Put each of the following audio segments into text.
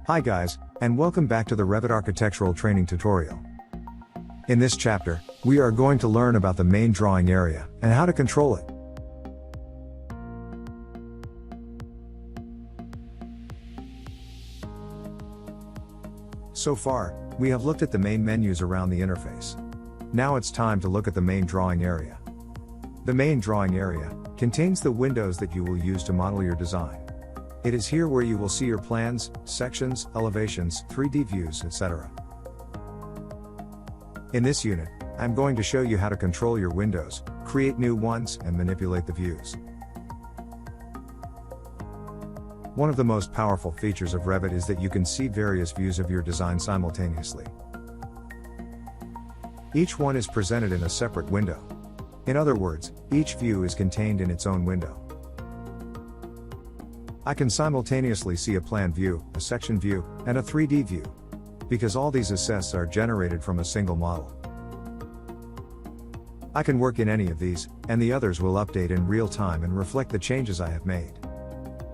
Hi guys, and welcome back to the Revit architectural training tutorial. In this chapter, we are going to learn about the main drawing area and how to control it. So far, we have looked at the main menus around the interface. Now it's time to look at the main drawing area. The main drawing area contains the windows that you will use to model your design. It is here where you will see your plans, sections, elevations, 3D views, etc. In this unit, I'm going to show you how to control your windows, create new ones, and manipulate the views. One of the most powerful features of Revit is that you can see various views of your design simultaneously. Each one is presented in a separate window. In other words, each view is contained in its own window. I can simultaneously see a plan view, a section view, and a 3D view, because all these assets are generated from a single model. I can work in any of these, and the others will update in real time and reflect the changes I have made.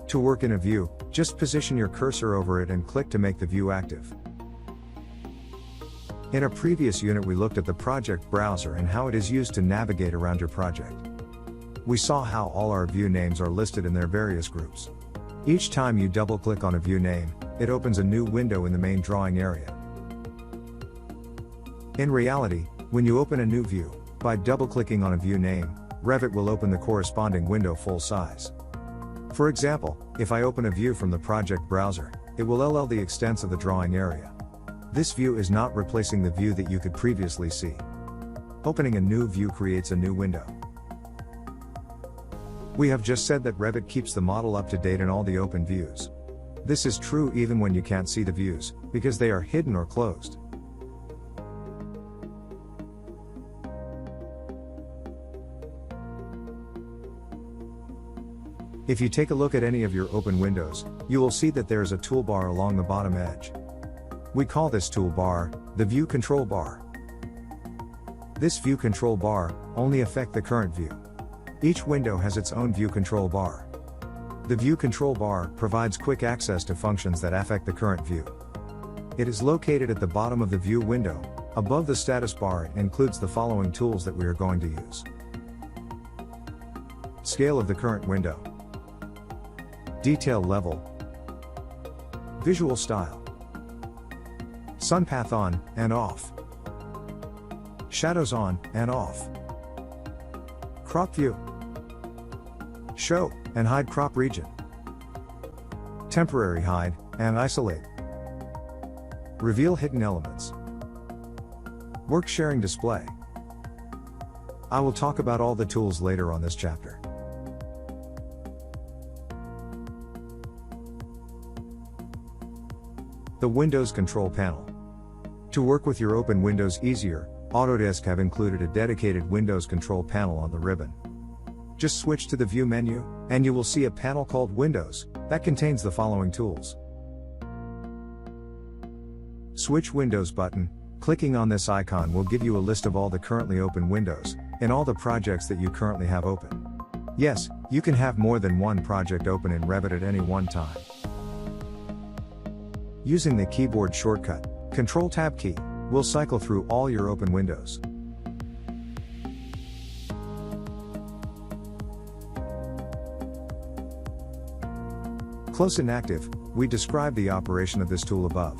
To work in a view, just position your cursor over it and click to make the view active. In a previous unit we looked at the project browser and how it is used to navigate around your project. We saw how all our view names are listed in their various groups. Each time you double-click on a view name, it opens a new window in the main drawing area. In reality, when you open a new view, by double-clicking on a view name, Revit will open the corresponding window full size. For example, if I open a view from the project browser, it will LL the extents of the drawing area. This view is not replacing the view that you could previously see. Opening a new view creates a new window. We have just said that Revit keeps the model up to date in all the open views. This is true even when you can't see the views, because they are hidden or closed. If you take a look at any of your open windows, you will see that there is a toolbar along the bottom edge. We call this toolbar the View Control Bar. This View Control Bar only affects the current view. Each window has its own view control bar. The view control bar provides quick access to functions that affect the current view. It is located at the bottom of the view window, above the status bar, and includes the following tools that we are going to use. Scale of the current window. Detail level. Visual style. Sun path on and off. Shadows on and off. Crop view. Show and hide crop region. Temporary hide and isolate. Reveal hidden elements. Work sharing display. I will talk about all the tools later on this chapter. The Windows Control Panel. To work with your open windows easier, Autodesk have included a dedicated Windows Control Panel on the ribbon. Just switch to the View menu, and you will see a panel called Windows, that contains the following tools. Switch Windows button. Clicking on this icon will give you a list of all the currently open windows, and all the projects that you currently have open. Yes, you can have more than one project open in Revit at any one time. Using the keyboard shortcut, Ctrl-Tab key, will cycle through all your open windows. Close Inactive, we described the operation of this tool above.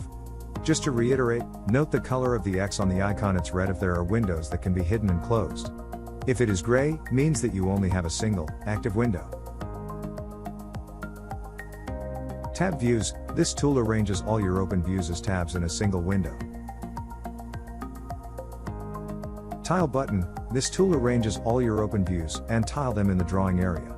Just to reiterate, note the color of the X on the icon. It's red if there are windows that can be hidden and closed. If it is gray, means that you only have a single, active window. Tab Views, this tool arranges all your open views as tabs in a single window. Tile Button, this tool arranges all your open views and tile them in the drawing area.